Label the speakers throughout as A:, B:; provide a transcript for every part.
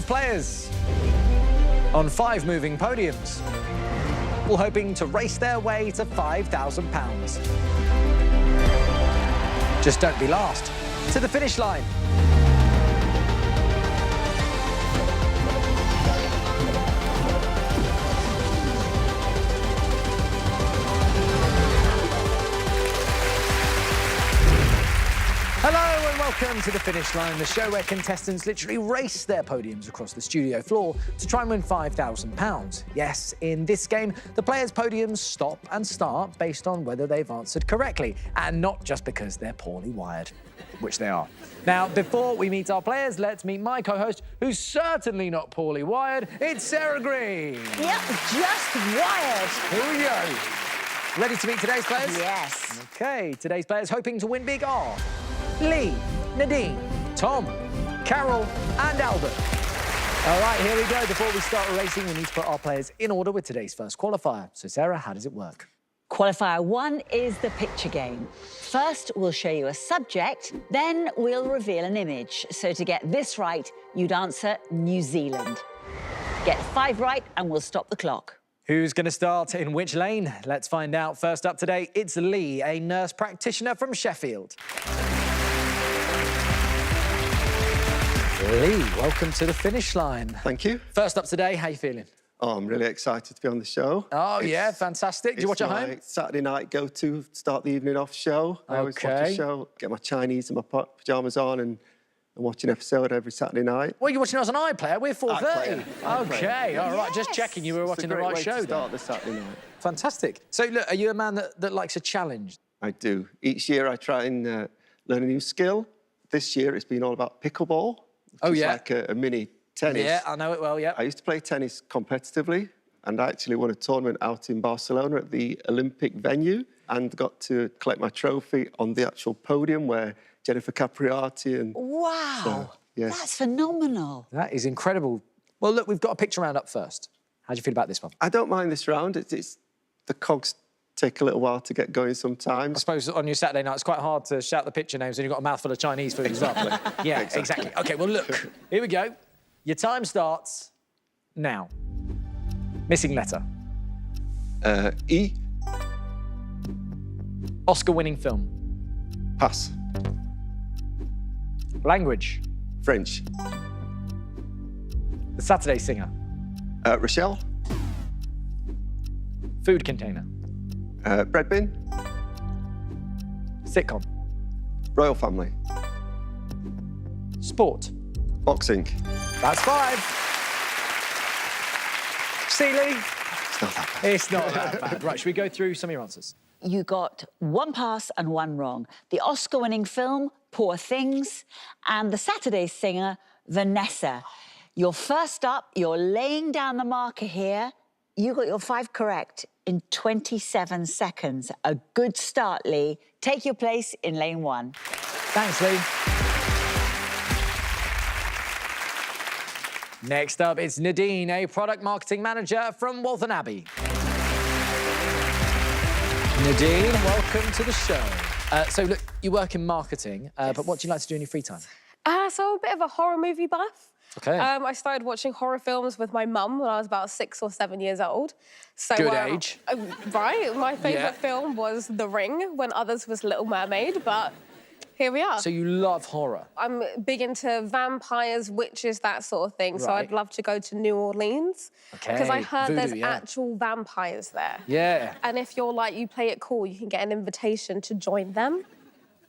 A: 5 players on 5 moving podiums, all hoping to race their way to £5,000. Just don't be last to the finish line. Hello and welcome to The Finish Line, the show where contestants literally race their podiums across the studio floor to try and win £5,000. Yes, in this game, the players' podiums stop and start based on whether they've answered correctly, and not just because they're poorly wired, which they are. Now, before we meet our players, let's meet my co-host, who's certainly not poorly wired. It's Sarah Green.
B: Yep, just wired.
A: Here we go. Ready to meet today's players?
B: Yes.
A: OK, today's players hoping to win big are Lee, Nadine, Tom, Carol and Albert. All right, here we go. Before we start racing, we need to put our players in order with today's first qualifier. So, Sarah, how does it work?
B: Qualifier 1 is the picture game. First, we'll show you a subject, then we'll reveal an image. So to get this right, you'd answer New Zealand. Get 5 right and we'll stop the clock.
A: Who's going to start in which lane? Let's find out. First up today, it's Lee, a nurse practitioner from Sheffield. Lee, welcome to the finish line.
C: Thank you.
A: First up today, how you feeling?
C: Oh, I'm really excited to be on the show.
A: Oh, yeah, fantastic. Do you watch at home?
C: It's my Saturday night go-to, start the evening off show. I always watch a show, get my Chinese and my pyjamas on and watch an episode every Saturday night.
A: Well, you're watching us on iPlayer. We're 4:30.
C: iPlayer.
A: OK, all right, just
B: Yes.
A: checking you were watching the right show.
C: To start the Saturday night.
A: Fantastic. So, look, are you a man that likes a challenge?
C: I do. Each year I try and learn a new skill. This year it's been all about pickleball.
A: Oh,
C: which is
A: yeah.
C: like a mini tennis.
A: Yeah, I know it well, yeah.
C: I used to play tennis competitively and I actually won a tournament out in Barcelona at the Olympic venue and got to collect my trophy on the actual podium where Jennifer Capriati and...
B: Wow,
C: So, yes.
B: that's phenomenal.
A: That is incredible. Well, look, we've got a picture round up first. How do you feel about this one?
C: I don't mind this round. It's the cogs take a little while to get going
A: I
C: sometimes.
A: suppose on your Saturday night, it's quite hard to shout the picture names when you've got a mouthful of Chinese food as well. Yeah, exactly. OK, well, look, here we go. Your time starts now. Missing letter.
C: E,
A: Oscar-winning film.
C: pass.
A: Language.
C: French.
A: The Saturday singer.
C: Rochelle.
A: Food container.
C: Bread bin.
A: Sitcom.
C: Royal family.
A: Sport.
C: Boxing.
A: That's 5. See, Lee?
C: It's not that bad.
A: It's not that bad. Right, should we go through some of your answers?
B: You got 1 pass and 1 wrong. The Oscar-winning film, Poor Things, and the Saturday singer, Vanessa. You're first up, you're laying down the marker here. You got your 5 correct in 27 seconds. A good start, Lee. Take your place in lane 1.
A: Thanks, Lee. Next up, it's Nadine, a product marketing manager from Waltham Abbey. Nadine, welcome to the show. So, look, you work in marketing, but what do you like to do in your free time?
D: So I'm a bit of a horror movie buff.
A: OK.
D: I started watching horror films with my mum when I was about 6 or 7 years old. So,
A: Good age.
D: Right, my favourite
A: Yeah.
D: film was The Ring, when others was Little Mermaid, but here we are.
A: So you love horror?
D: I'm big into vampires, witches, that sort of thing, so
A: Right.
D: I'd love to go to New Orleans. Because I
A: OK,
D: heard
A: voodoo,
D: there's
A: yeah.
D: actual vampires there.
A: Yeah.
D: And if you're like, you play it cool, you can get an invitation to join them.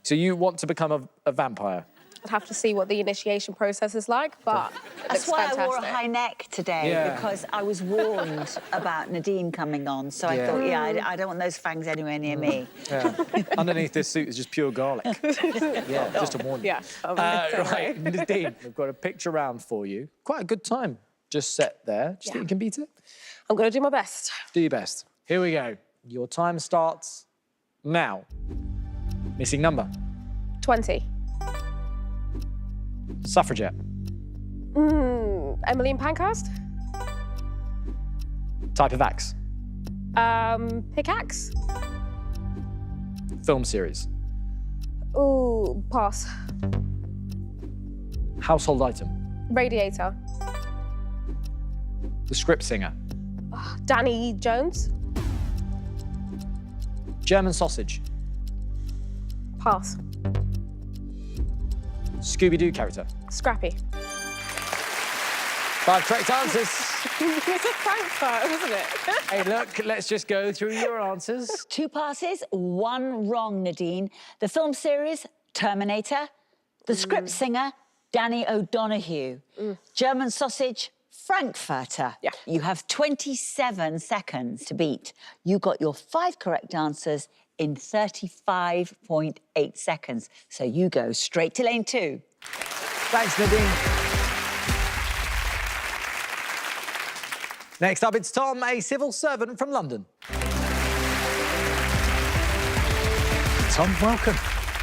A: So you want to become a vampire?
D: I'd have to see what the initiation process is like, but it
B: That's
D: looks
B: why
D: fantastic.
B: I wore a high neck today,
A: Yeah.
B: because I was warned about Nadine coming on. So I
A: Yeah.
B: thought, I don't want those fangs anywhere near me.
A: Yeah. Underneath this suit is just pure garlic. Yeah, just to warn you.
D: Yeah. Don't worry.
A: Right, Nadine, we've got a picture round for you. Quite a good time just set there. Do you think you can beat it?
D: I'm going to do my best.
A: Do your best. Here we go. Your time starts now. Missing number.
D: 20.
A: Suffragette.
D: Emily in Pankhurst.
A: Type of axe.
D: Pickaxe.
A: Film series.
D: Ooh, pass.
A: Household item.
D: Radiator.
A: The script singer.
D: Danny Jones.
A: German sausage.
D: Pass.
A: Scooby-Doo character.
D: Scrappy.
A: 5 correct answers.
D: It's a Frankfurt, wasn't it?
A: Hey, look, let's just go through your answers.
B: 2 passes, 1 wrong, Nadine. The film series, Terminator. The script singer, Danny O'Donoghue. German sausage, Frankfurter.
D: Yeah.
B: You have 27 seconds to beat. You got your 5 correct answers in 35.8 seconds. So you go straight to lane 2.
A: Thanks, Nadine. Next up, it's Tom, a civil servant from London. Tom, welcome.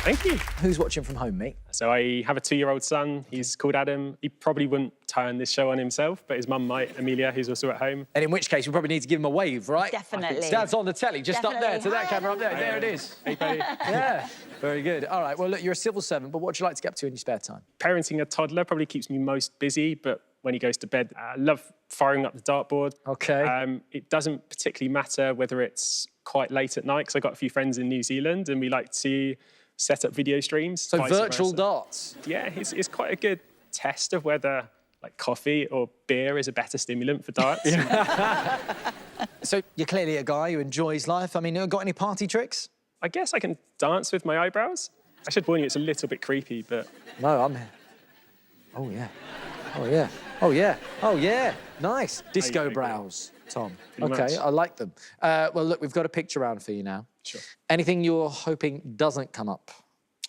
E: Thank you.
A: Who's watching from home, mate?
E: So I have a 2-year-old son. He's called Adam. He probably wouldn't turn this show on himself, but his mum might, Amelia, who's also at home.
A: And in which case, we probably need to give him a wave, right?
B: Definitely.
A: Dad's on the telly, just up there, to that
B: Definitely.
A: camera up there. There it is.
E: Hey, buddy.
A: Yeah, very good. All right, well, look, you're a civil servant, but what do you like to get up to in your spare time?
E: Parenting a toddler probably keeps me most busy, but when he goes to bed, I love firing up the dartboard.
A: Okay.
E: It doesn't particularly matter whether it's quite late at night, because I've got a few friends in New Zealand, and we like to set up video streams.
A: So
E: vice
A: virtual
E: versa.
A: darts.
E: Yeah, it's quite a good test of whether like coffee or beer is a better stimulant for darts.
A: So you're clearly a guy who enjoys life. I mean, got any party tricks?
E: I guess I can dance with my eyebrows. I should warn you, it's a little bit creepy, but
A: No, I'm here. Oh, yeah. Oh, yeah. Oh, yeah. Oh, yeah. Nice. Disco
E: agree.
A: brows, Tom.
E: Pretty
A: Okay,
E: much.
A: I like them. Well, look, we've got a picture round for you now.
E: Sure.
A: Anything you're hoping doesn't come up?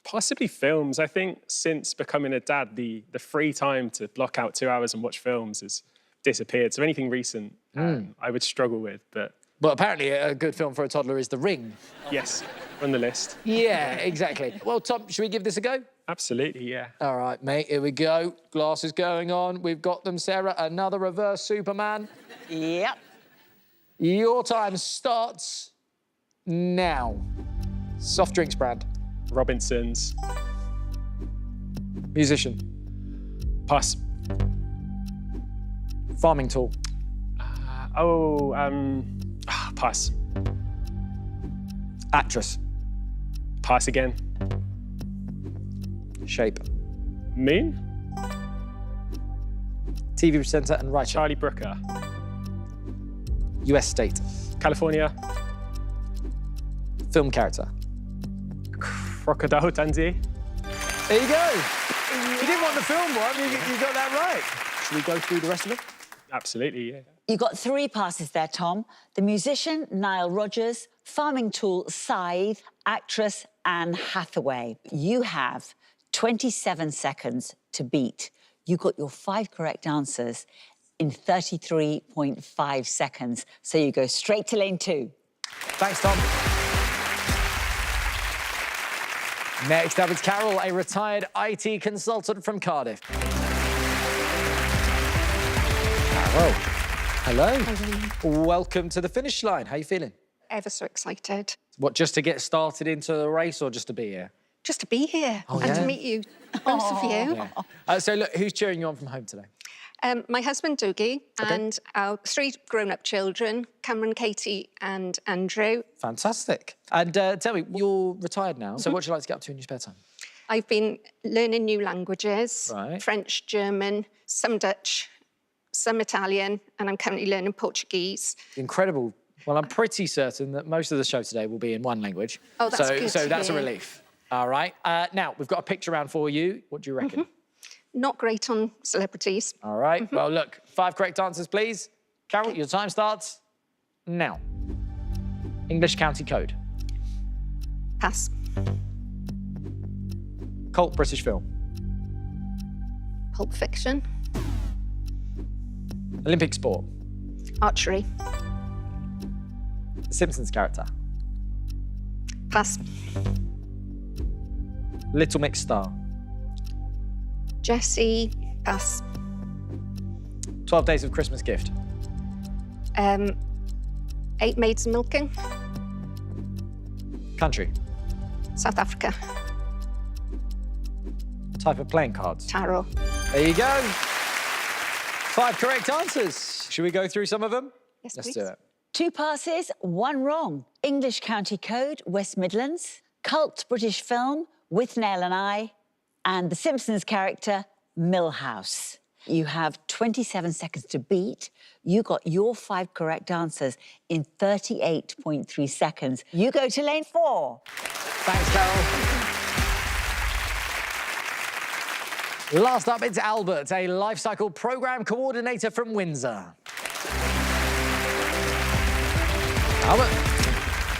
E: possibly films. I think since becoming a dad, the free time to block out 2 hours and watch films has disappeared. So anything recent, I would struggle with, but
A: But apparently a good film for a toddler is The Ring.
E: yes, on the list.
A: Yeah, exactly. Well, Tom, should we give this a go?
E: Absolutely, yeah.
A: All right, mate, here we go. Glasses going on. We've got them, Sarah. Another reverse Superman.
B: Yep.
A: Your time starts now. Soft drinks brand.
E: Robinsons.
A: Musician.
E: Pass.
A: Farming tool.
E: Pass.
A: Actress.
E: Pass again.
A: Shape.
E: Moon.
A: TV presenter and writer.
E: Charlie Brooker.
A: US state.
E: California.
A: Film character.
E: Crocodile Dundee.
A: There you go. You didn't want the film one. You got that right. Should we go through the rest of it?
E: Absolutely, yeah.
B: You got 3 passes there, Tom. The musician, Nile Rodgers, farming tool, Scythe, actress, Anne Hathaway. You have 27 seconds to beat. You got your 5 correct answers in 33.5 seconds. So you go straight to lane 2.
A: Thanks, Tom. Next up, it's Carol, a retired IT consultant from Cardiff. Carol. Hello. Welcome to the finish line. How you feeling?
F: Ever so excited.
A: What, just to get started into the race or just to be here?
F: Just to be here and
A: yeah?
F: to meet you, both of you.
A: So, look, who's cheering you on from home today?
F: My husband, Dougie, and our 3 grown-up children, Cameron, Katie and Andrew.
A: Fantastic. And tell me, you're retired now, so what do you like to get up to in your spare time?
F: I've been learning new languages,
A: Right.
F: French, German, some Dutch, some Italian, and I'm currently learning Portuguese.
A: Incredible. Well, I'm pretty certain that most of the show today will be in one language.
F: Oh, that's good
A: So
F: to
A: that's a
F: hear.
A: relief. All right. Now, we've got a picture round for you. What do you reckon?
F: Not great on celebrities.
A: All right. Well, look, 5 correct answers, please. Carol, your time starts now. English county code.
F: Pass.
A: Cult British film.
F: Pulp Fiction.
A: Olympic sport.
F: Archery.
A: Simpsons character.
F: Pass.
A: Little Mix star.
F: Jessie. Pass.
A: 12 Days of Christmas gift.
F: 8 Maids Milking.
A: Country.
F: South Africa.
A: Type of playing cards.
F: Tarot.
A: There you go. 5 correct answers. Should we go through some of them?
F: Yes,
A: Let's
F: please.
A: do it.
B: 2 passes, 1 wrong. English County Code, West Midlands. Cult British film, With Nail and I. And the Simpsons character, Milhouse. You have 27 seconds to beat. You got your 5 correct answers in 38.3 seconds. You go to lane 4.
A: Thanks, Carol. Last up, it's Albert, a life cycle program coordinator from Windsor. Albert,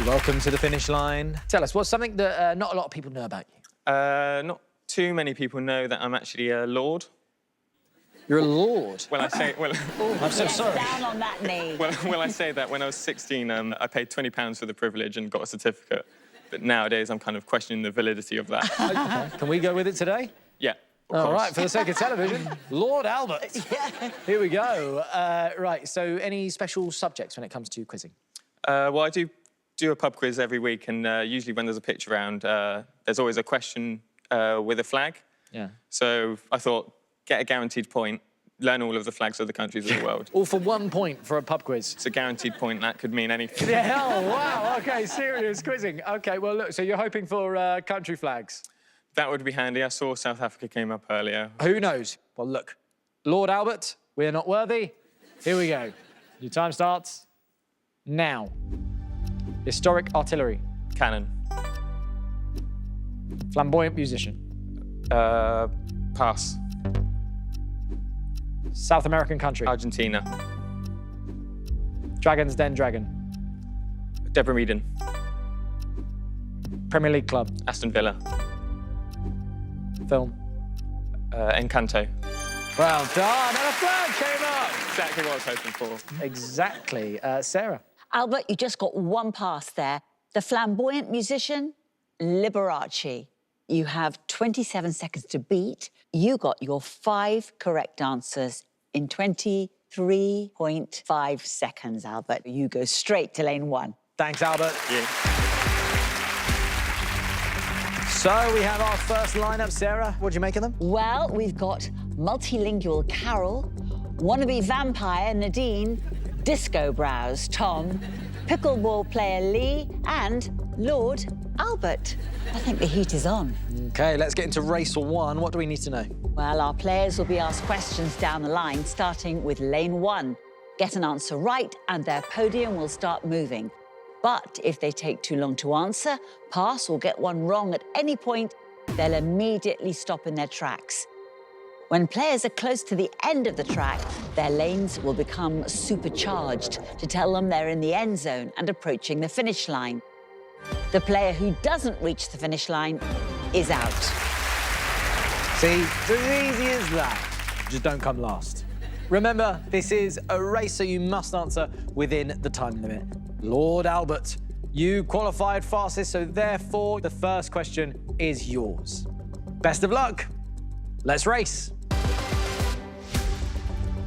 A: welcome to the finish line. Tell us, what's something that not a lot of people know about you?
G: Not too many people know that I'm actually a lord.
A: You're a lord.
G: Well, I say, well,
A: I'm so sorry.
B: Down on that knee.
G: well, I say that when I was 16, I paid £20 for the privilege and got a certificate. But nowadays, I'm kind of questioning the validity of that.
A: Okay. Can we go with it today?
G: Yeah.
A: All right, for the sake of television, Lord Albert.
B: Yeah.
A: Here we go. Right, so any special subjects when it comes to quizzing?
G: Well, I do a pub quiz every week, and usually when there's a pitch around, there's always a question with a flag.
A: Yeah.
G: So I thought, get a guaranteed point, learn all of the flags of the countries of the world.
A: All for 1 point for a pub quiz.
G: It's a guaranteed point, that could mean anything.
A: Yeah, oh, wow, OK, serious quizzing. OK, well, look, so you're hoping for country flags?
G: That would be handy. I saw South Africa came up earlier.
A: Who knows? Well, look, Lord Albert, we're not worthy. Here we go. Your time starts now. Historic artillery.
G: Cannon.
A: Flamboyant musician.
G: Pass.
A: South American country.
G: Argentina.
A: Dragon's Den dragon.
G: Deborah Meaden.
A: Premier League club.
G: Aston Villa.
A: Film.
G: Encanto.
A: Well done, and a flag came up.
G: Exactly what I was hoping for.
A: Exactly. Sarah.
B: Albert, you just got 1 pass there. The flamboyant musician, Liberace. You have 27 seconds to beat. You got your 5 correct answers in 23.5 seconds, Albert. You go straight to lane 1.
A: Thanks, Albert.
G: Yeah.
A: So we have our first lineup. Sarah, what do you make of them?
B: Well, we've got multilingual Carol, wannabe vampire Nadine, disco brows Tom, pickleball player Lee, and Lord Albert. I think the heat is on.
A: OK, let's get into race 1. What do we need to know?
B: Well, our players will be asked questions down the line, starting with lane 1. Get an answer right, and their podium will start moving. But if they take too long to answer, pass, or get one wrong at any point, they'll immediately stop in their tracks. When players are close to the end of the track, their lanes will become supercharged to tell them they're in the end zone and approaching the finish line. The player who doesn't reach the finish line is out.
A: See, it's as easy as that. Just don't come last. Remember, this is a race, so you must answer within the time limit. Lord Albert, you qualified fastest, so therefore the first question is yours. Best of luck. Let's race.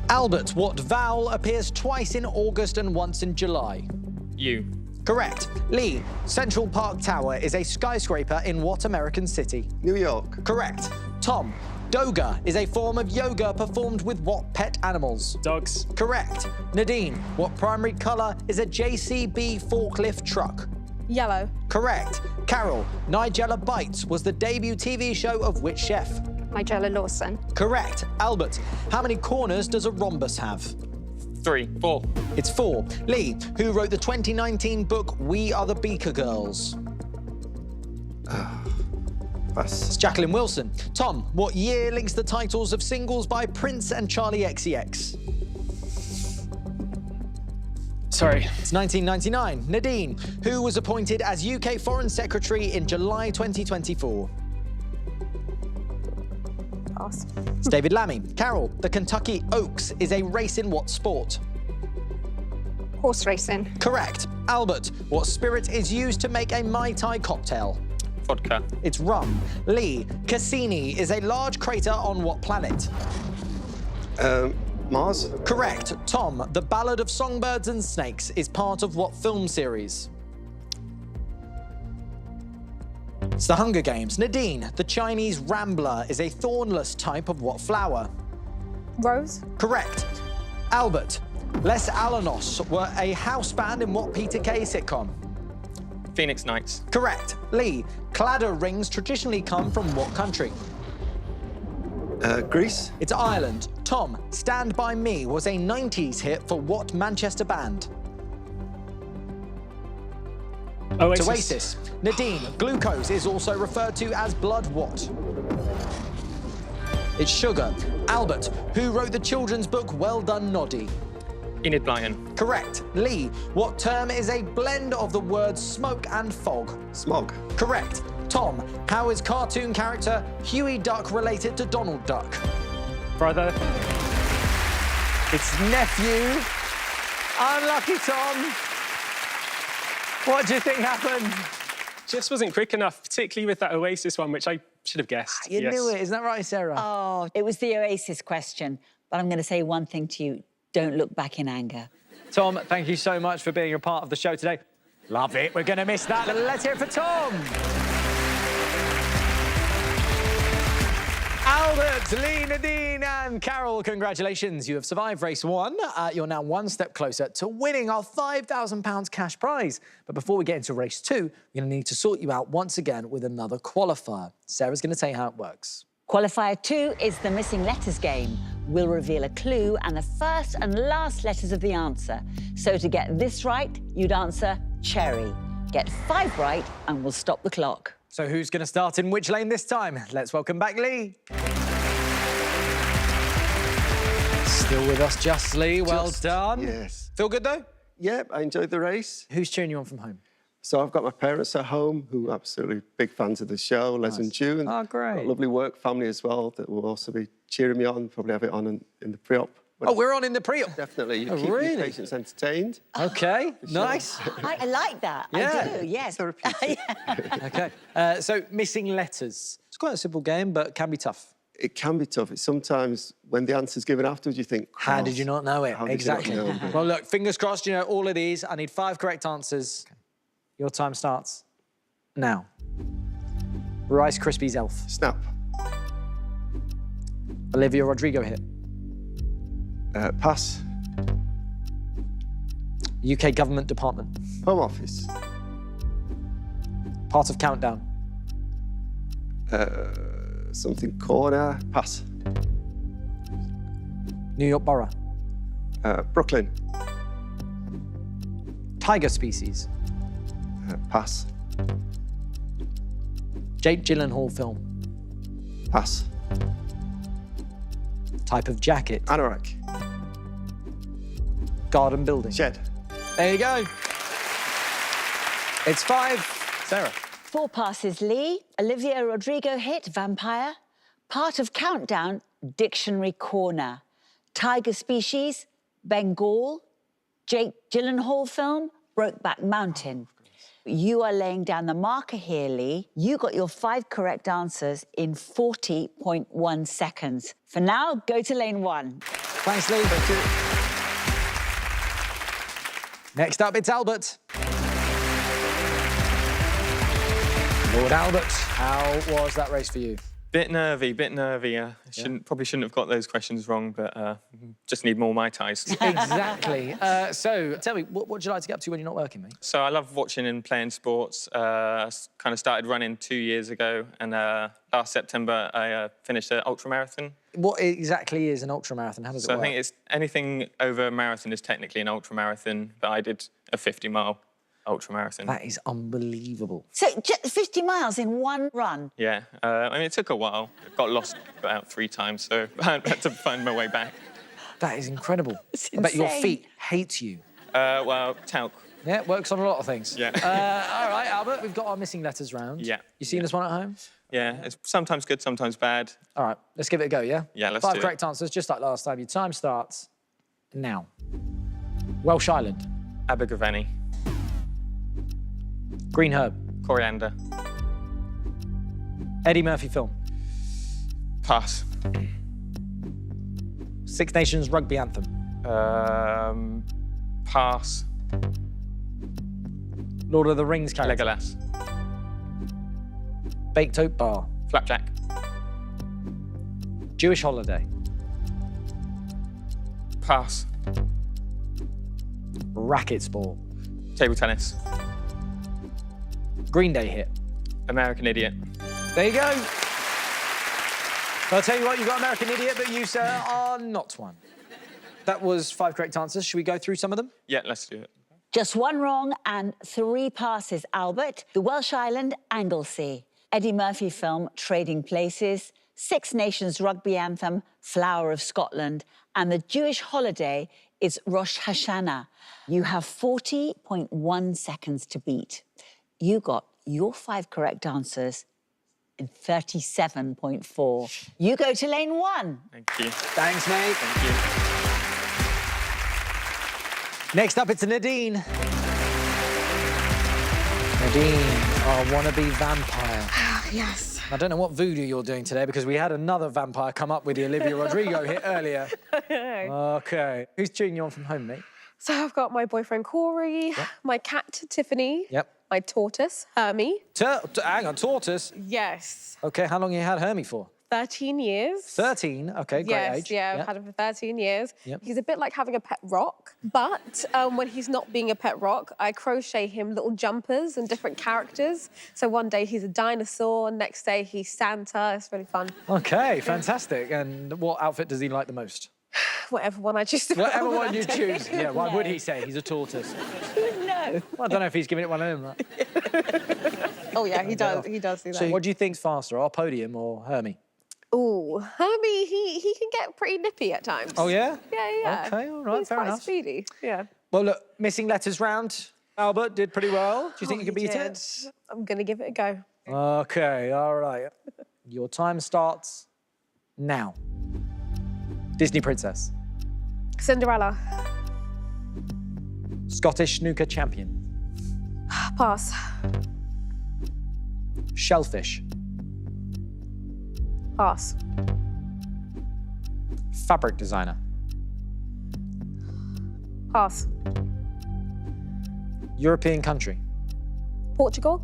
A: Albert, what vowel appears twice in August and once in July?
G: You.
A: Correct. Lee, Central Park Tower is a skyscraper in what American city?
C: New York.
A: Correct. Tom, Doga is a form of yoga performed with what pet animals?
E: Dogs.
A: Correct. Nadine, what primary colour is a JCB forklift truck?
D: Yellow.
A: Correct. Carol, Nigella Bites was the debut TV show of which chef?
F: Nigella Lawson.
A: Correct. Albert, how many corners does a rhombus have?
G: 3, 4.
A: It's 4. Lee, who wrote the 2019 book We Are the Beaker Girls?
C: Pass.
A: It's Jacqueline Wilson. Tom, what year links the titles of singles by Prince and Charlie XCX?
E: Sorry.
A: It's 1999. Nadine, who was appointed as UK Foreign Secretary in July 2024?
D: Pass.
A: It's David Lammy. Carol, the Kentucky Oaks is a race in what sport?
F: Horse racing.
A: Correct. Albert, what spirit is used to make a Mai Tai cocktail?
G: Vodka.
A: It's rum. Lee, Cassini is a large crater on what planet?
C: Mars.
A: Correct. Tom, The Ballad of Songbirds and Snakes is part of what film series? It's The Hunger Games. Nadine, the Chinese rambler is a thornless type of what flower?
D: Rose.
A: Correct. Albert, Les Alanos were a house band in what Peter Kay sitcom?
G: Phoenix Nights.
A: Correct. Lee, cladder rings traditionally come from what country?
C: Greece.
A: It's Ireland. Tom, Stand By Me was a 90s hit for what Manchester band?
E: Oasis.
A: It's Oasis. Nadine, glucose is also referred to as blood what? It's sugar. Albert, who wrote the children's book Well Done Noddy?
G: Enid Blyton.
A: Correct. Lee, what term is a blend of the words smoke and fog?
C: Smog.
A: Correct. Tom, how is cartoon character Huey Duck related to Donald Duck?
E: Brother.
A: It's nephew. Unlucky, Tom. What do you think happened?
E: Just wasn't quick enough, particularly with that Oasis one, which I should have guessed.
A: You
E: Yes.
A: knew it, isn't that right, Sarah?
B: Oh, it was the Oasis question. But I'm going to say one thing to you. Don't look back in anger.
A: Tom, thank you so much for being a part of the show today. Love it. We're going to miss that. Let's hear it for Tom. Albert, Lee, Nadine and Carol, congratulations. You have survived race 1. You're now one step closer to winning our £5,000 cash prize. But before we get into race 2, we're going to need to sort you out once again with another qualifier. Sarah's going to tell you how it works.
B: Qualifier 2 is the missing letters game. We'll reveal a clue and the first and last letters of the answer. So to get this right, you'd answer cherry. Get 5 right and we'll stop the clock.
A: So who's going to start in which lane this time? Let's welcome back Lee. Still with us, just Lee. Well
C: Just,
A: done.
C: yes.
A: Feel good, though?
C: Yep, I enjoyed the race.
A: Who's cheering you on from home?
C: So I've got my parents at home who are absolutely big fans of the show, Les and June.
A: Oh, great.
C: Got a lovely work family as well that will also be cheering me on, probably have it on in the pre-op.
A: Oh, we're on in the pre-op.
C: Definitely, you
A: Oh,
C: keep
A: really?
C: your patients entertained.
A: OK, nice.
B: I like that.
A: Yeah.
B: I do, yes.
C: Therapeutic.
A: OK, so missing letters. It's quite a simple game, but can be tough.
C: It can be tough. It's sometimes when the answer's given afterwards, you think,
A: How did you not know it?
C: How did you not
A: Exactly.
C: know?
A: Well, look, fingers crossed, you know all of these. I need 5 correct answers. Your time starts now. Rice Krispies Elf.
C: Snap.
A: Olivia Rodrigo hit.
C: Pass.
A: UK government department.
C: Home Office.
A: Part of Countdown.
C: Something corner. Pass.
A: New York Borough.
C: Brooklyn.
A: Tiger species.
C: Pass.
A: Jake Gyllenhaal film.
C: Pass.
A: Type of jacket.
C: Anorak.
A: Garden building.
C: Shed.
A: There you go. It's 5. Sarah.
B: 4 passes, Lee. Olivia Rodrigo hit, Vampire. Part of Countdown, Dictionary Corner. Tiger species, Bengal. Jake Gyllenhaal film, Brokeback Mountain. You are laying down the marker here, Lee. You got your 5 correct answers in 40.1 seconds. For now, go to lane 1.
A: Thanks, Lee. Thank you. Next up, it's Albert. Lord Albert, how was that race for you?
G: Bit nervy. Probably shouldn't have got those questions wrong, but just need more Mai Tais.
A: Exactly. So, tell me, what would you like to get up to when you're not working, mate?
G: So I love watching and playing sports. Kind of started running 2 years ago, and last September I finished an ultramarathon.
A: What exactly is an ultramarathon? How does it
G: So
A: work?
G: I think it's anything over a marathon is technically an ultramarathon, but I did a 50-mile ultramarathon.
A: That is unbelievable.
B: So, 50 miles in one run.
G: Yeah, I mean, it took a while. Got lost about 3 times, so I had to find my way back.
A: That is incredible.
B: It's
A: I bet your
B: insane.
A: feet hate you.
G: Well, talc.
A: Yeah, it works on a lot of things.
G: Yeah.
A: All right, Albert, we've got our missing letters round.
G: Yeah.
A: You seen this one at home?
G: Yeah, it's sometimes good, sometimes bad.
A: All right, let's give it a go, yeah?
G: Yeah, let's
A: 5
G: do it.
A: correct answers, just like last time. Your time starts now. Welsh Island.
G: Abergavenny,
A: Green herb.
G: coriander,
A: Eddie Murphy film.
G: pass.
A: Six Nations rugby anthem.
G: Pass.
A: Lord of the Rings character.
G: Legolas,
A: Baked oat bar.
G: flapjack,
A: Jewish holiday.
G: pass.
A: Racquetball.
G: Table tennis.
A: Green Day hit.
G: American Idiot.
A: There you go. I'll tell you what, you got American Idiot, but you, sir, are not one. That was 5 correct answers. Should we go through some of them?
G: Yeah, let's do it.
B: Just 1 wrong and 3 passes, Albert. The Welsh island, Anglesey. Eddie Murphy film, Trading Places. Six Nations rugby anthem, Flower of Scotland. And the Jewish holiday is Rosh Hashanah. You have 40.1 seconds to beat. You got your 5 correct answers in 37.4. You go to lane 1.
G: Thank you.
A: Thanks, mate.
G: Thank you.
A: Next up, it's Nadine. Nadine, our wannabe vampire.
D: Yes.
A: I don't know what voodoo you're doing today because we had another vampire come up with the Olivia Rodrigo hit earlier. OK. Who's cheering you on from home, mate?
D: So I've got my boyfriend Corey, my cat Tiffany, my tortoise Hermie.
A: Hang on, tortoise?
D: Yes.
A: OK, how long have you had Hermie for?
D: 13 years.
A: 13? OK, great
D: Yes,
A: age.
D: yeah, I've had him for 13 years.
A: Yep.
D: He's a bit like having a pet rock, but when he's not being a pet rock, I crochet him little jumpers and different characters. So one day he's a dinosaur, next day he's Santa. It's really fun.
A: OK, fantastic. And what outfit does he like the most?
D: Whatever one I choose to
A: Whatever
D: put on
A: one you
D: that day.
A: choose. Yeah, why would he say he's a tortoise?
B: No.
A: Well, I don't know if he's giving it one of them.
D: Oh, yeah, he does. He does do that.
A: So what do you think's faster, our podium or Hermie?
D: Ooh, Hermie, he can get pretty nippy at times.
A: Oh, yeah?
D: Yeah.
A: OK, all right,
D: He's
A: fair
D: quite
A: enough.
D: speedy, yeah.
A: Well, look, missing letters round. Albert did pretty well. Do you think you can beat it?
D: I'm going to give it a go.
A: OK, all right. Your time starts now. Disney princess.
D: Cinderella.
A: Scottish snooker champion.
D: Pass.
A: Shellfish.
D: Pass.
A: Fabric designer.
D: Pass.
A: European country.
D: Portugal.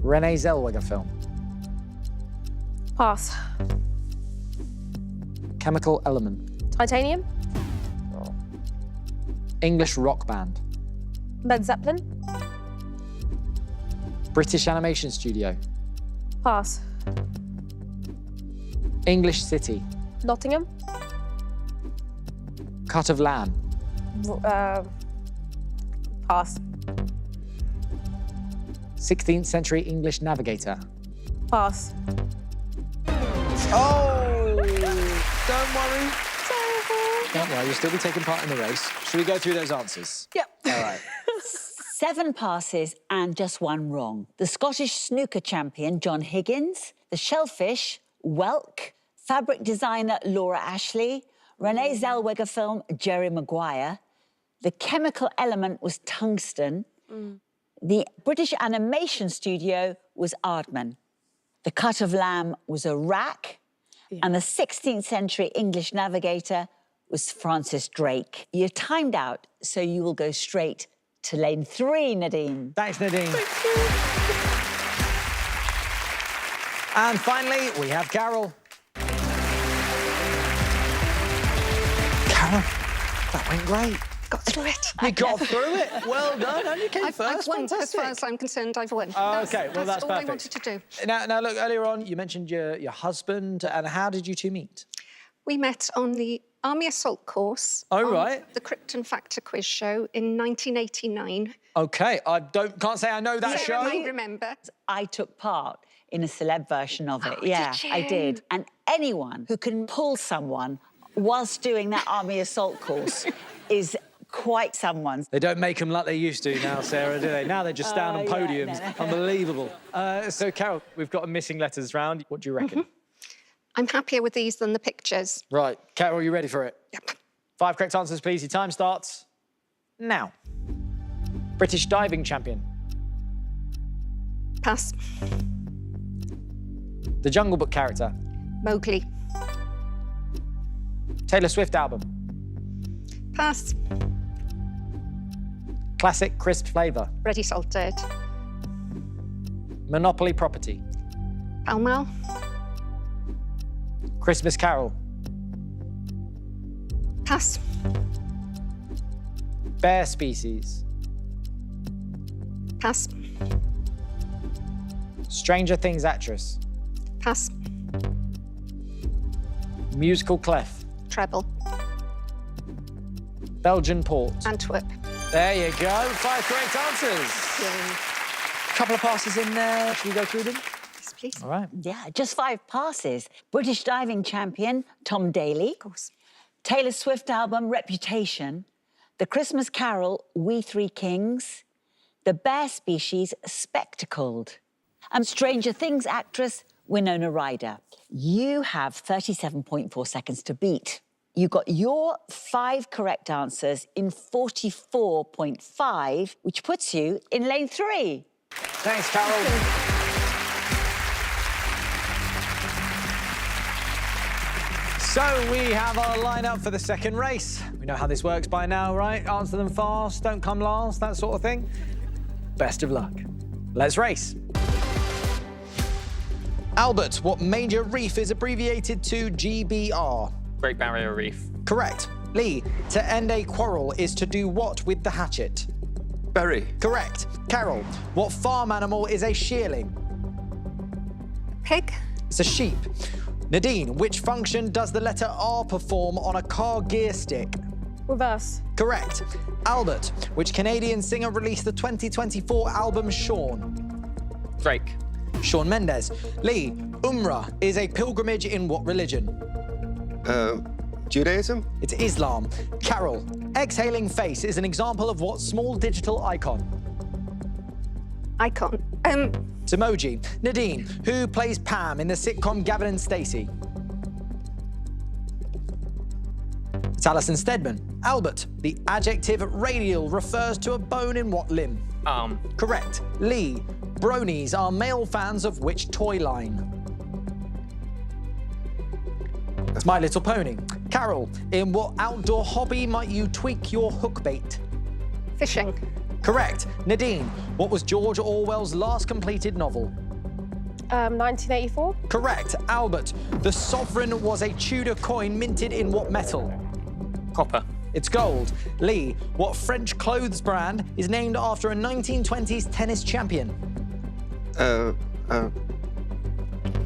A: Renee Zellweger film.
D: Pass.
A: Chemical element.
D: Titanium.
A: English rock band.
D: Led Zeppelin.
A: British animation studio.
D: Pass.
A: English city.
D: Nottingham.
A: Cut of lamb.
D: Pass.
A: 16th century English navigator.
D: Pass.
A: Oh! Don't worry. Don't worry, you'll still be taking part in the race. Should we go through those answers?
D: Yep.
A: All right.
B: 7 passes and just 1 wrong. The Scottish snooker champion, John Higgins. The shellfish, Welk. Fabric designer, Laura Ashley. Renee Zellweger film, Jerry Maguire. The chemical element was tungsten. The British animation studio was Aardman. The cut of lamb was a rack. And the 16th century English navigator was Francis Drake. You're timed out, so you will go straight to lane 3, Nadine.
A: Thanks, Nadine. And finally, we have Carol. Carol, that went great.
F: Got through it.
A: You got through it. Well done, and you came
F: I've
A: first.
F: won. As
A: Fantastic.
F: far as I'm concerned, I've won.
A: OK, well, that's
F: all
A: perfect.
F: I wanted to do.
A: Now, look, earlier on, you mentioned your husband, and how did you two meet?
F: We met on the Army Assault course.
A: Oh,
F: on
A: right.
F: The Krypton Factor quiz show in 1989.
A: OK, I can't say I know that
F: Sarah
A: show.
F: might remember.
B: I took part in a celeb version of it.
F: Oh,
B: Yeah,
F: did
B: I
F: you?
B: did. And anyone who can pull someone whilst doing that Army Assault course is quite someone.
A: They don't make them like they used to now, Sarah, do they? Now they just stand on
B: yeah,
A: podiums.
B: no.
A: Unbelievable. So, Carol, we've got a missing letters round. What do you reckon?
F: I'm happier with these than the pictures.
A: Right. Carol, you ready for it?
F: Yep.
A: 5 correct answers, please. Your time starts now. British diving champion.
F: Pass.
A: The Jungle Book character.
F: Mowgli.
A: Taylor Swift album.
F: Pass.
A: Classic crisp flavour.
F: Ready salted.
A: Monopoly property.
F: Pall Mall.
A: Christmas Carol.
F: Pass.
A: Bear species.
F: Pass.
A: Stranger Things actress.
F: Pass.
A: Musical clef.
F: Treble.
A: Belgian port.
F: Antwerp.
A: There you go. 5 correct answers.
F: Yay.
A: Couple of passes in there. Should we go through them?
F: Yes, please.
A: All right.
B: Yeah, just 5 passes. British diving champion Tom Daley.
F: Of course.
B: Taylor Swift album Reputation. The Christmas Carol We Three Kings. The bear species Spectacled. And Stranger Things actress Winona Ryder. You have 37.4 seconds to beat. You got your 5 correct answers in 44.5, which puts you in lane 3.
A: Thanks, Carol. So we have our lineup for the second race. We know how this works by now, right? Answer them fast, don't come last, that sort of thing. Best of luck. Let's race. Albert, what major reef is abbreviated to GBR?
G: Great Barrier Reef.
A: Correct. Lee, to end a quarrel is to do what with the hatchet?
C: Berry.
A: Correct. Carol, what farm animal is a shearling?
F: Pig.
A: It's a sheep. Nadine, which function does the letter R perform on a car gear stick?
D: Reverse.
A: Correct. Albert, which Canadian singer released the 2024 album Shaun?
G: Drake.
A: Shawn Mendes. Lee, Umrah is a pilgrimage in what religion?
C: Judaism.
A: It's Islam. Carol, exhaling face is an example of what small digital icon?
F: Icon.
A: It's emoji. Nadine, who plays Pam in the sitcom Gavin and Stacey? It's Alison Steadman. Albert, the adjective radial refers to a bone in what limb?
G: Arm.
A: Correct. Lee, bronies are male fans of which toy line? It's My Little Pony. Carol, in what outdoor hobby might you tweak your hook bait?
F: Fishing.
A: Correct. Nadine, what was George Orwell's last completed novel?
D: 1984.
A: Correct. Albert, the sovereign was a Tudor coin minted in what metal?
G: Copper.
A: It's gold. Lee, what French clothes brand is named after a 1920s tennis champion?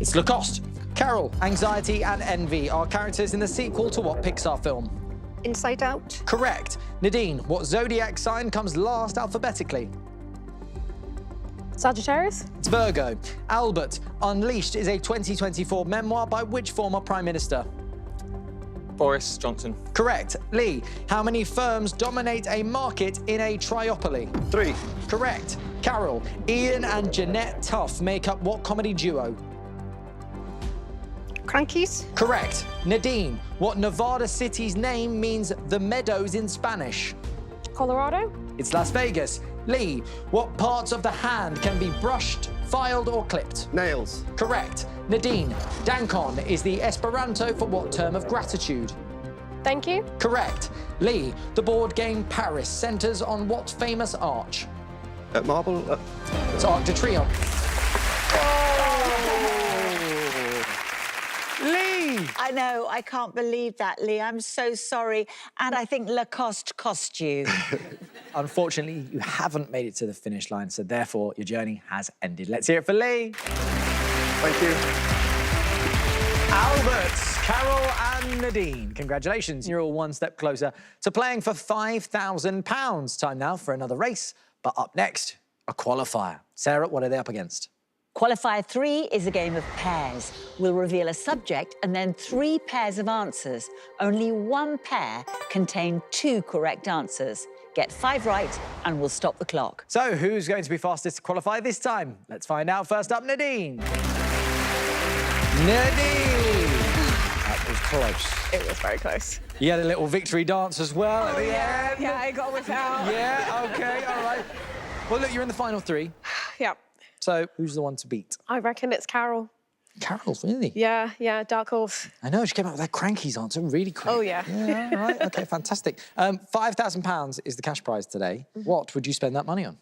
A: It's Lacoste. Carol, anxiety and envy are characters in the sequel to what Pixar film?
F: Inside Out.
A: Correct. Nadine, what zodiac sign comes last alphabetically?
D: Sagittarius.
A: It's Virgo. Albert, Unleashed is a 2024 memoir by which former Prime Minister?
G: Boris Johnson.
A: Correct. Lee, how many firms dominate a market in a triopoly?
C: 3.
A: Correct. Carol, Ian and Jeanette Tuff make up what comedy duo?
F: Crankies.
A: Correct. Nadine, what Nevada city's name means the meadows in Spanish?
D: Colorado.
A: It's Las Vegas. Lee, what parts of the hand can be brushed, filed or clipped?
C: Nails.
A: Correct. Nadine, Dankon is the Esperanto for what term of gratitude?
D: Thank you.
A: Correct. Lee, the board game Paris centres on what famous arch?
C: Marble.
A: It's Arc de Triomphe. Lee!
B: I know, I can't believe that, Lee. I'm so sorry. And I think Lacoste cost you.
A: Unfortunately, you haven't made it to the finish line, so therefore your journey has ended. Let's hear it for Lee.
C: Thank you.
A: Albert, Carol and Nadine, congratulations. You're all one step closer to playing for £5,000. Time now for another race, but up next, a qualifier. Sarah, what are they up against?
B: Qualifier 3 is a game of pairs. We'll reveal a subject and then 3 pairs of answers. Only one pair contain 2 correct answers. Get 5 right and we'll stop the clock.
A: So, who's going to be fastest to qualify this time? Let's find out. First up, Nadine. Nadine! That was close.
D: It was very close.
A: You had a little victory dance as well at the end.
D: Yeah, I got without.
A: Yeah, OK, all right. Well, look, you're in the final 3.
D: Yeah.
A: So, who's the one to beat?
D: I reckon it's Carol.
A: Carol, really?
D: Yeah, dark horse.
A: I know, she came up with that Crankies answer really quick.
D: Oh, yeah.
A: Yeah, all right, OK, fantastic. £5,000 is the cash prize today. What would you spend that money on?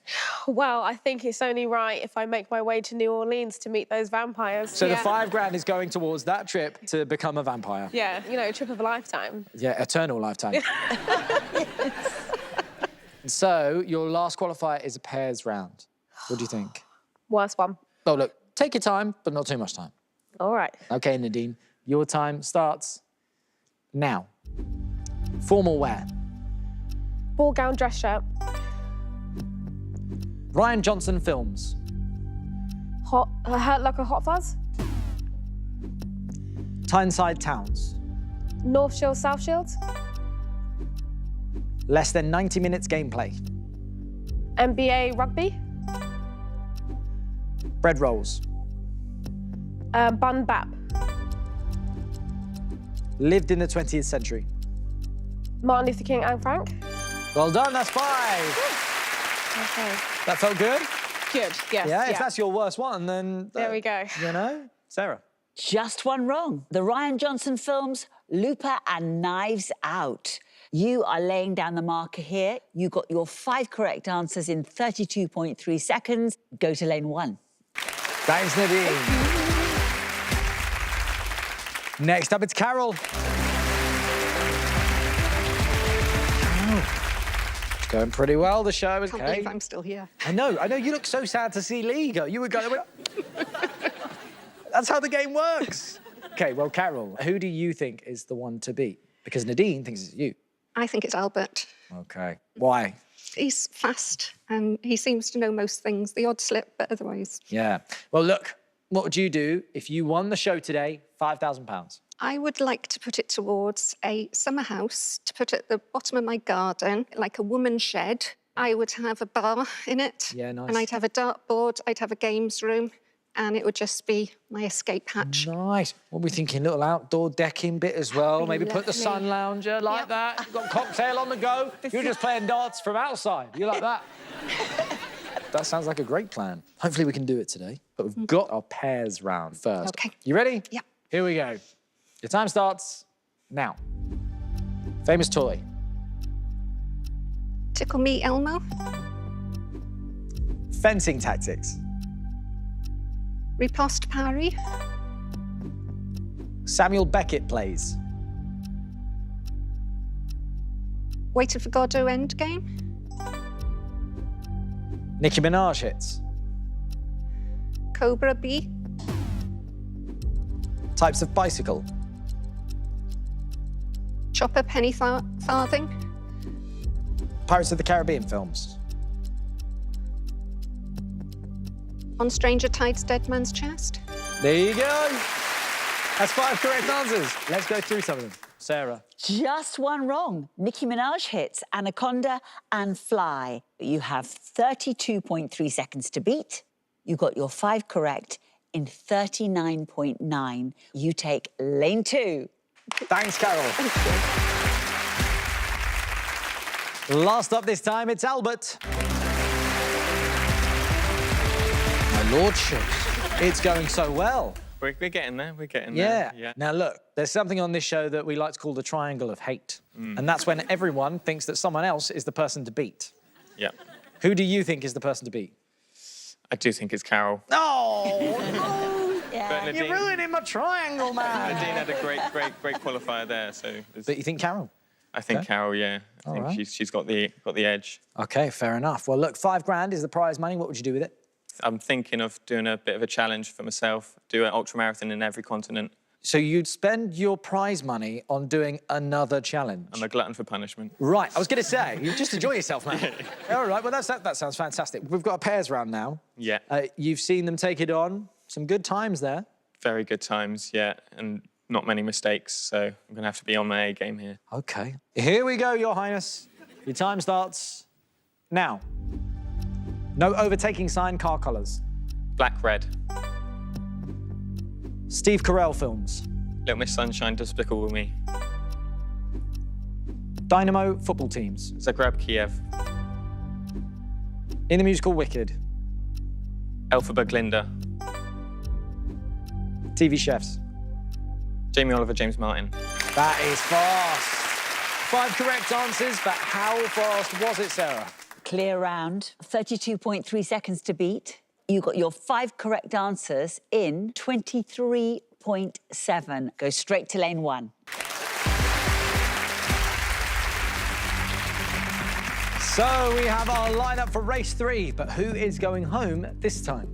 D: Well, I think it's only right if I make my way to New Orleans to meet those vampires.
A: So
D: yeah.
A: the £5,000 is going towards that trip to become a vampire?
D: Yeah, you know, trip of a lifetime.
A: Yeah, eternal lifetime. So your last qualifier is a pairs round. What do you think?
D: Worst one.
A: Oh, look, take your time, but not too much time.
D: All right.
A: Okay, Nadine, your time starts now. Formal wear.
D: Ball gown, dress shirt.
A: Rian Johnson films.
D: Hurt like a hot fuzz.
A: Tyneside towns.
D: North Shields, South Shields.
A: Less than 90 minutes gameplay.
D: NBA rugby.
A: Bread rolls.
D: Bun bap.
A: Lived in the 20th century.
D: Martin Luther King, Anne Frank.
A: Well done, that's 5.
D: Okay.
A: That felt good?
D: Good, yes.
A: Yeah, if that's your worst one, then...
D: There we go.
A: You know? Sarah.
B: Just one wrong. The Rian Johnson films, Looper and Knives Out. You are laying down the marker here. You got your 5 correct answers in 32.3 seconds. Go to lane 1.
A: Thanks, Nadine. Next up, it's Carol. It's going pretty well, the show,
F: I
A: okay?
F: can't believe I'm still here.
A: I know. You look so sad to see Lee go. You were going... That's how the game works. Okay, well, Carol, who do you think is the one to beat? Because Nadine thinks it's you.
F: I think it's Albert.
A: Okay. Why?
F: He's fast and he seems to know most things. The odd slip, but otherwise.
A: Yeah. Well, look, what would you do if you won the show today, £5,000?
F: I would like to put it towards a summer house to put at the bottom of my garden, like a woman's shed. I would have a bar in it.
A: Yeah, nice.
F: And I'd have a dartboard, I'd have a games room, and it would just be my escape hatch.
A: Nice. What are we thinking? Little outdoor decking bit as well. Maybe put the
F: Lovely.
A: sun lounger like
F: Yep.
A: that. You've got a cocktail on the go. You're just playing darts from outside. You like that? That sounds like a great plan. Hopefully we can do it today. But we've got our pairs round first.
F: Okay.
A: You ready?
F: Yep.
A: Here we go. Your time starts now. Famous toy.
F: Tickle me, Elmo.
A: Fencing tactics.
F: Riposte parry.
A: Samuel Beckett plays.
F: Waited for Godot Endgame.
A: Nicki Minaj hits.
F: Cobra B.
A: Types of bicycle.
F: Chopper penny farthing.
A: Pirates of the Caribbean films.
F: On Stranger Tides, Dead Man's Chest.
A: There you go. That's 5 correct answers. Let's go through some of them. Sarah.
B: Just one wrong. Nicki Minaj hits Anaconda and Fly. You have 32.3 seconds to beat. You got your 5 correct in 39.9. You take lane 2.
A: Thanks, Carol. Last up this time, it's Albert. My lordship. It's going so well.
G: We're getting there, we're getting
A: Yeah.
G: there. Yeah.
A: Now, look, there's something on this show that we like to call the triangle of hate. And that's when everyone thinks that someone else is the person to beat.
G: Yeah.
A: Who do you think is the person to beat?
G: I do think it's Carol.
A: Oh,
G: But
B: Yeah.
A: you're
G: Nadine,
A: ruining my triangle, man.
G: Nadine had a great qualifier there, so
A: But you think Carol?
G: I think
A: Okay.
G: Carol, yeah. I think
A: right.
G: she's got the edge.
A: Okay, fair enough. Well, look, £5,000 is the prize money. What would you do with it?
G: I'm thinking of doing a bit of a challenge for myself, do an ultramarathon in every continent.
A: So you'd spend your prize money on doing another challenge?
G: I'm a glutton for punishment.
A: Right, I was going to say, you just enjoy yourself, man. All right, well, that sounds fantastic. We've got a pairs round now.
G: Yeah.
A: You've seen them take it on. Some good times there.
G: Very good times, yeah, and not many mistakes, so I'm going to have to be on my A game here.
A: Okay. Here we go, Your Highness. Your time starts now. No overtaking sign, car colours.
G: Black, red.
A: Steve Carell films.
G: Little Miss Sunshine, Despicable Me.
A: Dynamo football teams.
G: Zagreb, Kiev.
A: In the musical Wicked.
G: Elphaba, Glinda.
A: TV chefs.
G: Jamie Oliver, James Martin.
A: That is fast. 5 correct answers, but how fast was it, Sarah?
B: Clear round. 32.3 seconds to beat. You got your 5 correct answers in 23.7. Go straight to lane 1.
A: So we have our lineup for race 3, but who is going home this time?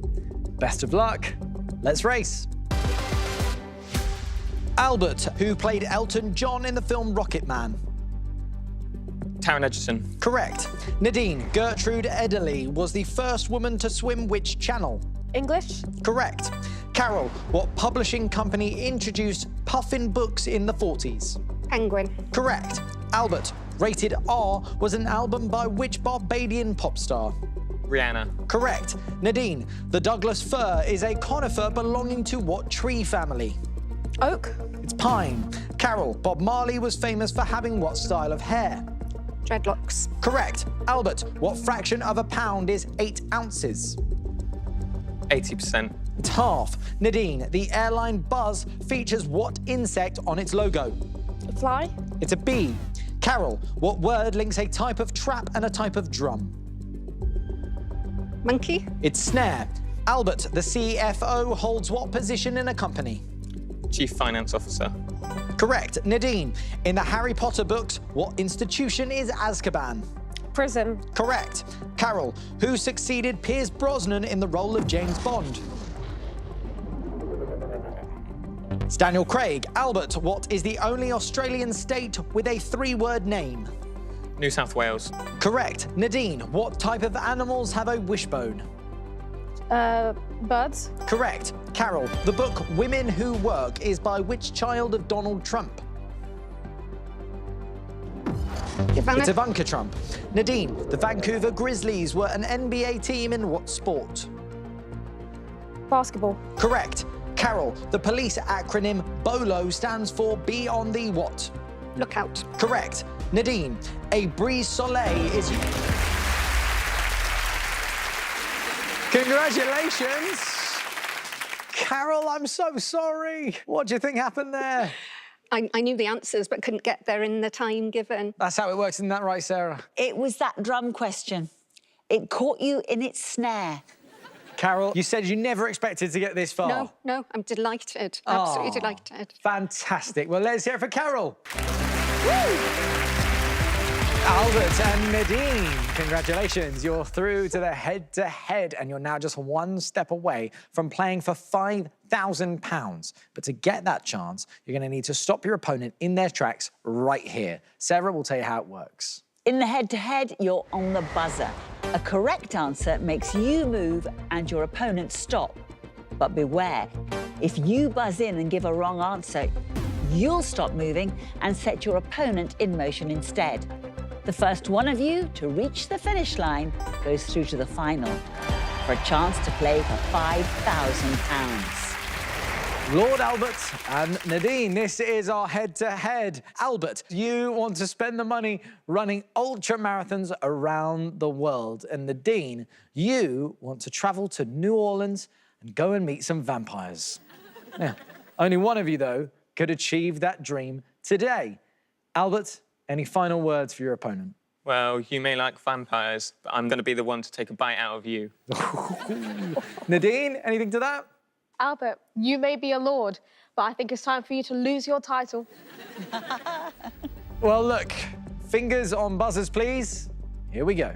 A: Best of luck. Let's race. Albert, who played Elton John in the film Rocket Man.
G: Taron Egerton.
A: Correct. Nadine, Gertrude Ederle was the first woman to swim which channel?
D: English?
A: Correct. Carol, what publishing company introduced Puffin Books in the 40s?
F: Penguin.
A: Correct. Albert, Rated R was an album by which Barbadian pop star?
G: Rihanna.
A: Correct. Nadine, the Douglas fir is a conifer belonging to what tree family?
D: Oak?
A: It's pine. Carol, Bob Marley was famous for having what style of hair?
F: Dreadlocks.
A: Correct. Albert, what fraction of a pound is 8 ounces?
G: 80%.
A: It's half. Nadine, the airline Buzz features what insect on its logo?
D: A fly?
A: It's a bee. Carol, what word links a type of trap and a type of drum?
F: Monkey.
A: It's snare. Albert, the CFO holds what position in a company?
G: Chief Finance Officer.
A: Correct. Nadine, in the Harry Potter books, what institution is Azkaban?
D: Prison.
A: Correct. Carol, who succeeded Pierce Brosnan in the role of James Bond? It's Daniel Craig. Albert, what is the only Australian state with a 3-word name?
G: New South Wales.
A: Correct. Nadine, what type of animals have a wishbone?
D: Birds?
A: Correct. Carol, the book Women Who Work is by which child of Donald Trump? It's Ivanka Trump. Nadine, the Vancouver Grizzlies were an NBA team in what sport?
D: Basketball.
A: Correct. Carol, the police acronym BOLO stands for Be on the what?
F: Lookout.
A: Correct. Nadine, a brise soleil is... Congratulations! Carol, I'm so sorry. What do you think happened there?
F: I knew the answers, but couldn't get there in the time given.
A: That's how it works, isn't that right, Sarah?
B: It was that drum question. It caught you in its snare.
A: Carol, you said you never expected to get this far.
F: No, I'm delighted. Absolutely delighted.
A: Fantastic. Well, let's hear it for Carol. Albert and Nadine, congratulations. You're through to the head-to-head, and you're now just one step away from playing for £5,000. But to get that chance, you're going to need to stop your opponent in their tracks right here. Sarah will tell you how it works.
B: In the head-to-head, you're on the buzzer. A correct answer makes you move and your opponent stop. But beware, if you buzz in and give a wrong answer, you'll stop moving and set your opponent in motion instead. The first one of you to reach the finish line goes through to the final for a chance to play for £5,000.
A: Lord Albert and Nadine, this is our head-to-head. Albert, you want to spend the money running ultra marathons around the world. And Nadine, you want to travel to New Orleans and go and meet some vampires. Yeah. Only one of you, though, could achieve that dream today. Albert, any final words for your opponent?
G: Well, you may like vampires, but I'm going to be the one to take a bite out of you.
A: Nadine, anything to that?
D: Albert, you may be a lord, but I think it's time for you to lose your title.
A: Well, look, fingers on buzzers, please. Here we go.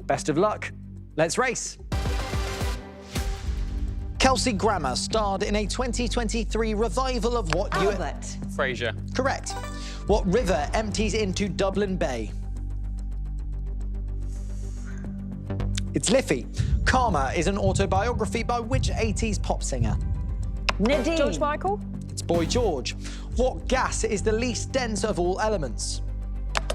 A: Best of luck. Let's race. Kelsey Grammer starred in a 2023 revival of what
B: Albert.
G: Frasier.
A: Correct. What river empties into Dublin Bay? It's Liffey. Karma is an autobiography by which 80s pop singer?
B: Nadine.
D: George Michael?
A: It's Boy George. What gas is the least dense of all elements?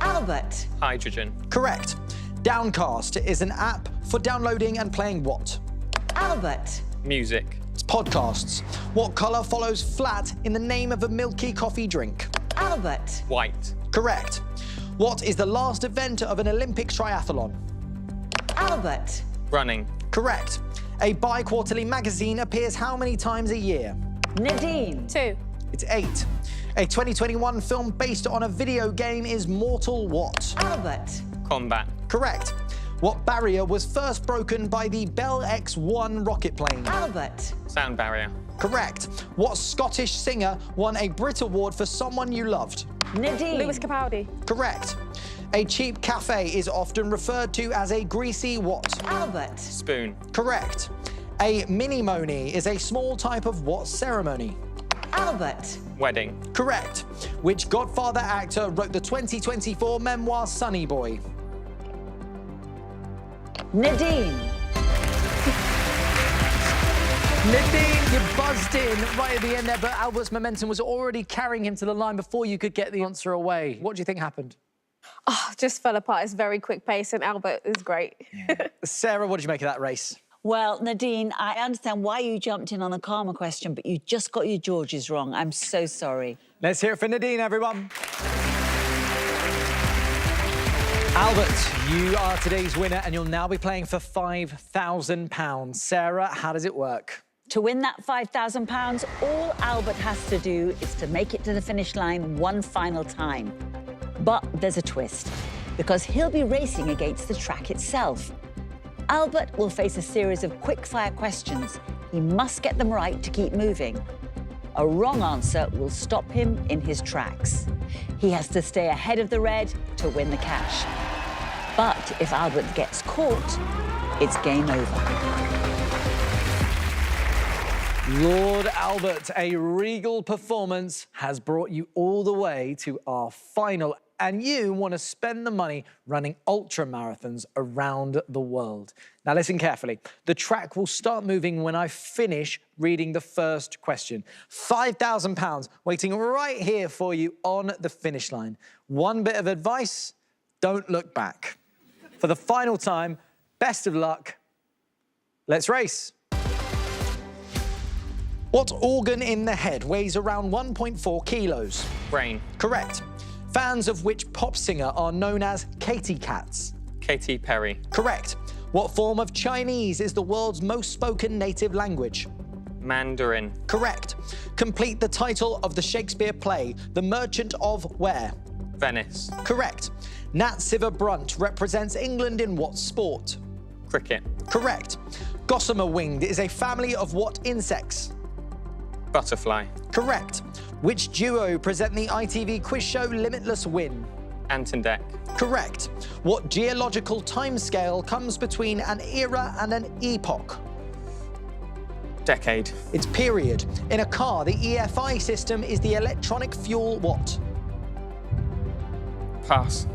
B: Albert.
G: Hydrogen.
A: Correct. Downcast is an app for downloading and playing what?
B: Albert.
G: Music.
A: It's podcasts. What colour follows flat in the name of a milky coffee drink?
B: Albert.
G: White.
A: Correct. What is the last event of an Olympic triathlon?
B: Albert.
G: Running.
A: Correct. A bi-quarterly magazine appears how many times a year?
B: Nadine.
D: 2.
A: It's 8. A 2021 film based on a video game is Mortal what?
B: Albert.
G: Combat.
A: Correct. What barrier was first broken by the Bell X-1 rocket plane?
B: Albert.
G: Sound barrier.
A: Correct. What Scottish singer won a Brit Award for Someone You Loved?
B: Nadine.
D: Lewis Capaldi.
A: Correct. A cheap cafe is often referred to as a greasy what?
B: Albert.
G: Spoon.
A: Correct. A mini-moni is a small type of what ceremony?
B: Albert.
G: Wedding.
A: Correct. Which Godfather actor wrote the 2024 memoir Sonny Boy?
B: Nadine.
A: Nadine, you buzzed in right at the end there, but Albert's momentum was already carrying him to the line before you could get the answer away. What do you think happened?
D: Oh, just fell apart. It's very quick pace, and Albert is great.
A: Sarah, what did you make of that race?
B: Well, Nadine, I understand why you jumped in on a karma question, but you just got your Georges wrong. I'm so sorry.
A: Let's hear it for Nadine, everyone. Albert, you are today's winner, and you'll now be playing for £5,000. Sarah, how does it work?
B: To win that £5,000, all Albert has to do is to make it to the finish line one final time. But there's a twist, because he'll be racing against the track itself. Albert will face a series of quick-fire questions. He must get them right to keep moving. A wrong answer will stop him in his tracks. He has to stay ahead of the red to win the cash. But if Albert gets caught, it's game over.
A: Lord Albert, a regal performance has brought you all the way to our final, and you want to spend the money running ultra marathons around the world. Now listen carefully. The track will start moving when I finish reading the first question. £5,000 waiting right here for you on the finish line. One bit of advice, don't look back. For the final time, best of luck. Let's race. What organ in the head weighs around 1.4 kilos?
G: Brain.
A: Correct. Fans of which pop singer are known as Katy Cats?
G: Katy Perry.
A: Correct. What form of Chinese is the world's most spoken native language?
G: Mandarin.
A: Correct. Complete the title of the Shakespeare play, The Merchant of where?
G: Venice.
A: Correct. Nat Siver Brunt represents England in what sport?
G: Cricket.
A: Correct. Gossamer winged is a family of what insects?
G: Butterfly.
A: Correct. Which duo present the ITV quiz show Limitless Win?
G: Ant and Dec.
A: Correct. What geological timescale comes between an era and an epoch?
G: Decade.
A: It's period. In a car, the EFI system is the electronic fuel what?
G: Pass.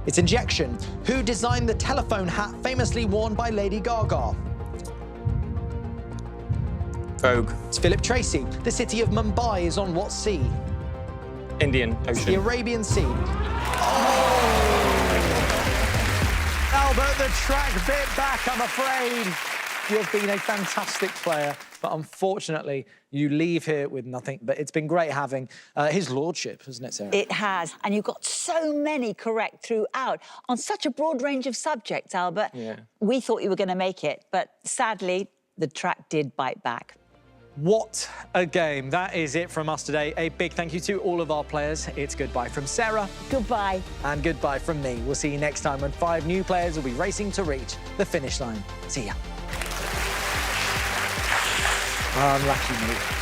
A: It's injection. Who designed the telephone hat famously worn by Lady Gaga?
G: Vogue.
A: It's Philip Tracy. The city of Mumbai is on what sea?
G: Indian
A: It's the
G: Ocean.
A: Arabian Sea. Albert, the track bit back, I'm afraid. You've been a fantastic player, but unfortunately, you leave here with nothing. But it's been great having his lordship, hasn't it, Sarah?
B: It has, and you got so many correct throughout on such a broad range of subjects, Albert.
G: Yeah.
B: We thought you were going to make it, but sadly, the track did bite back.
A: What a game. That is it from us today. A big thank you to all of our players. It's goodbye from Sarah.
B: Goodbye.
A: And goodbye from me. We'll see you next time when 5 new players will be racing to reach the finish line. See ya. Unlucky me.